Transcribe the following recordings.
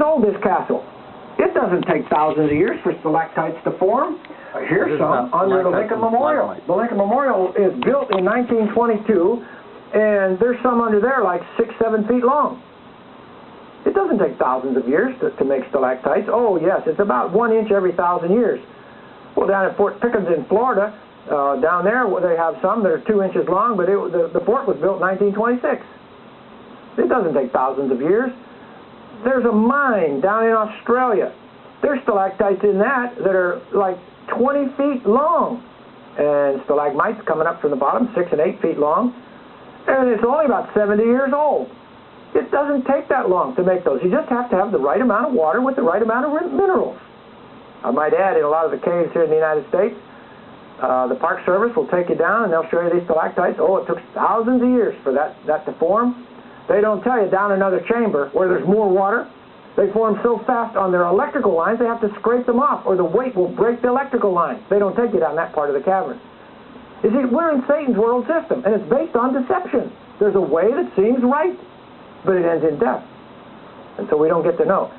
old, this castle. It doesn't take thousands of years for stalactites to form. Here's some under the Lincoln Memorial. The Lincoln Memorial is built in 1922, and there's some under there like 6, 7 feet long. It doesn't take thousands of years to make stalactites. Oh yes, it's about 1 inch every 1,000 years. Well, down at Fort Pickens in Florida, down there they have some that are 2 inches long, but the fort was built in 1926. It doesn't take thousands of years. There's a mine down in Australia. There's stalactites in that are like 20 feet long, and stalagmites coming up from the bottom, 6 and 8 feet long, and it's only about 70 years old. It doesn't take that long to make those. You just have to have the right amount of water with the right amount of minerals. I might add, in a lot of the caves here in the United States, the Park Service will take you down and they'll show you these stalactites. Oh, it took thousands of years for that to form. They don't tell you down another chamber where there's more water. They form so fast on their electrical lines they have to scrape them off or the weight will break the electrical lines. They don't take you down that part of the cavern. You see, we're in Satan's world system and it's based on deception. There's a way that seems right, but it ends in death. And so we don't get to know.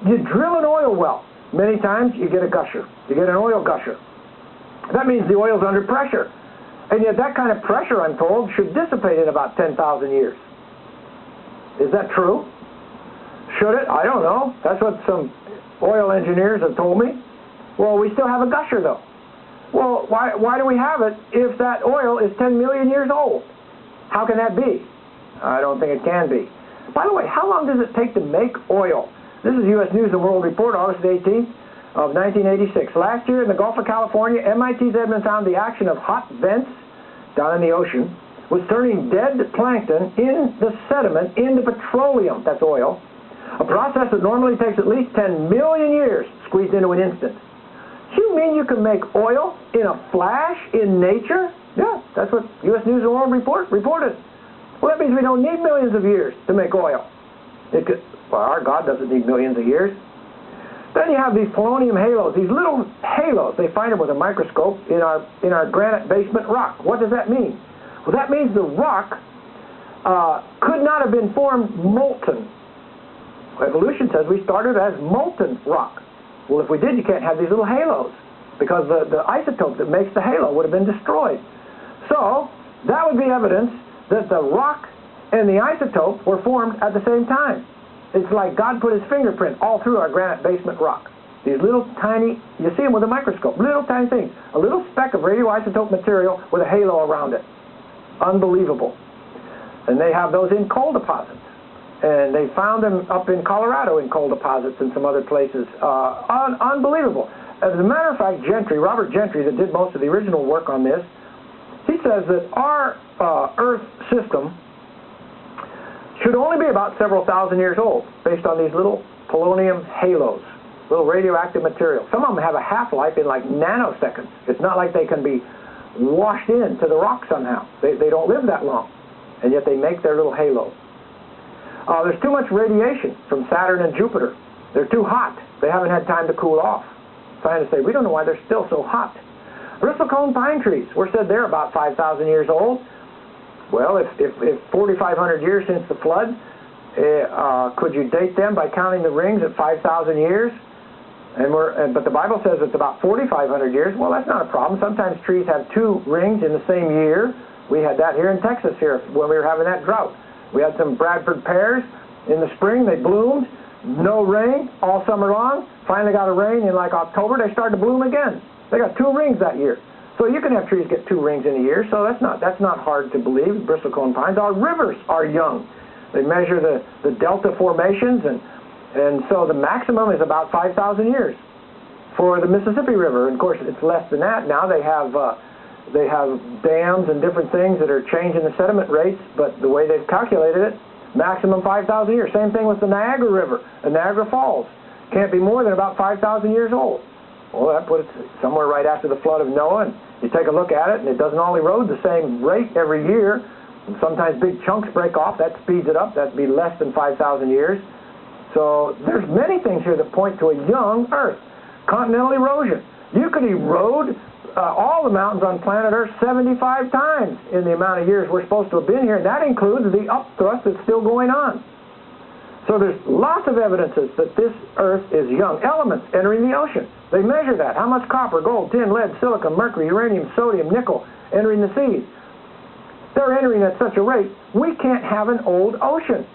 You drill an oil well. Many times you get a gusher. You get an oil gusher. That means the oil's under pressure. And yet that kind of pressure, I'm told, should dissipate in about 10,000 years. Is that true? Should it? I don't know. That's what some oil engineers have told me. Well, we still have a gusher, though. Well, why do we have it if that oil is 10 million years old? How can that be? I don't think it can be. By the way, how long does it take to make oil? This is U.S. News and World Report, August 18th of 1986. Last year in the Gulf of California, MIT's Edmund found the action of hot vents down in the ocean was turning dead plankton in the sediment into petroleum, that's oil, a process that normally takes at least 10 million years squeezed into an instant. You mean you can make oil in a flash in nature? Yeah, that's what U.S. News and World Report reported. Well, that means we don't need millions of years to make oil. Well, our God doesn't need millions of years. Then you have these polonium halos, these little halos. They find them with a microscope in our granite basement rock. What does that mean? Well, that means the rock could not have been formed molten. Evolution says we started as molten rock. Well, if we did, you can't have these little halos because the isotope that makes the halo would have been destroyed. So that would be evidence that the rock and the isotope were formed at the same time. It's like God put his fingerprint all through our granite basement rock. These little tiny, you see them with a microscope, little tiny things. A little speck of radioisotope material with a halo around it. Unbelievable. And they have those in coal deposits. And they found them up in Colorado in coal deposits and some other places. Unbelievable. As a matter of fact, Robert Gentry, that did most of the original work on this, he says that our Earth system should only be about several thousand years old based on these little polonium halos, little radioactive material. Some of them have a half-life in like nanoseconds. It's not like they can be washed into the rock somehow. They don't live that long, and yet they make their little halo. There's too much radiation from Saturn and Jupiter. They're too hot. They haven't had time to cool off. Scientists say, we don't know why they're still so hot. Bristlecone pine trees, we're said they're about 5,000 years old. Well, if 4,500 years since the flood, could you date them by counting the rings at 5,000 years? But the Bible says it's about 4,500 years. Well, that's not a problem. Sometimes trees have 2 rings in the same year. We had that here in Texas here when we were having that drought. We had some Bradford pears in the spring. They bloomed. No rain all summer long. Finally got a rain in like October. They started to bloom again. They got 2 rings that year. So you can have trees get 2 rings in a year. So that's not hard to believe. Bristlecone pines. Our rivers are young. They measure the delta formations and so the maximum is about 5,000 years for the Mississippi River. And of course, it's less than that now. They have dams and different things that are changing the sediment rates, but the way they've calculated it, maximum 5,000 years. Same thing with the Niagara River and Niagara Falls. Can't be more than about 5,000 years old. Well, that puts it somewhere right after the flood of Noah, and you take a look at it, and it doesn't all erode the same rate every year. And sometimes big chunks break off. That speeds it up. That'd be less than 5,000 years. So there's many things here that point to a young Earth. Continental erosion. You could erode all the mountains on planet Earth 75 times in the amount of years we're supposed to have been here. And that includes the upthrust that's still going on. So there's lots of evidences that this Earth is young. Elements entering the ocean. They measure that. How much copper, gold, tin, lead, silicon, mercury, uranium, sodium, nickel entering the seas. They're entering at such a rate, we can't have an old ocean.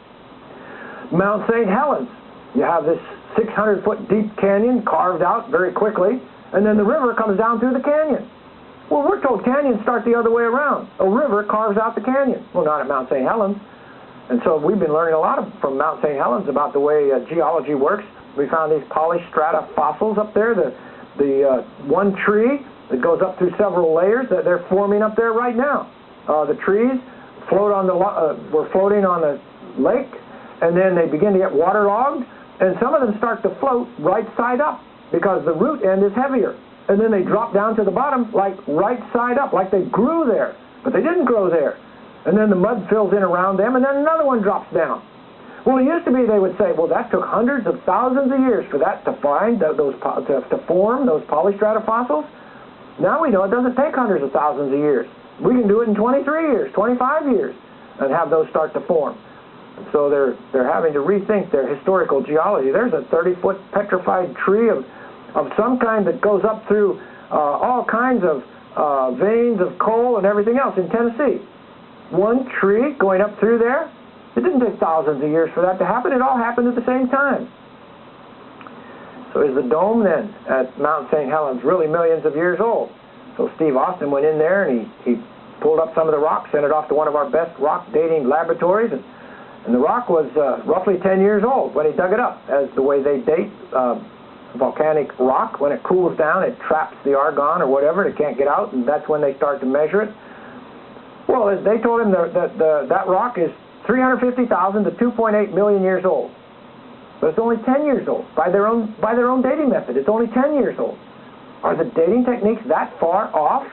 Mount St. Helens. You have this 600-foot deep canyon carved out very quickly, and then the river comes down through the canyon. Well, we're told canyons start the other way around. A river carves out the canyon. Well, not at Mount St. Helens. And so we've been learning a lot from Mount St. Helens about the way geology works. We found these polystrata fossils up there, the one tree that goes up through several layers that they're forming up there right now. The trees float on were floating on the lake, and then they begin to get waterlogged, and some of them start to float right side up because the root end is heavier. And then they drop down to the bottom like right side up, like they grew there, but they didn't grow there. And then the mud fills in around them, and then another one drops down. Well, it used to be they would say, well, that took hundreds of thousands of years for that to form those polystrata fossils. Now we know it doesn't take hundreds of thousands of years. We can do it in 23 years, 25 years, and have those start to form. So they're having to rethink their historical geology. There's a 30-foot petrified tree of some kind that goes up through all kinds of veins of coal and everything else in Tennessee. One tree going up through there. It didn't take thousands of years for that to happen. It all happened at the same time. So is the dome then at Mount St. Helens really millions of years old? So Steve Austin went in there and he pulled up some of the rock, sent it off to one of our best rock dating laboratories, and the rock was roughly 10 years old when he dug it up. As the way they date volcanic rock, when it cools down, it traps the argon or whatever, it can't get out, and that's when they start to measure it. Well, they told him that rock is 350,000 to 2.8 million years old. But it's only 10 years old. By their own dating method, it's only 10 years old. Are the dating techniques that far off?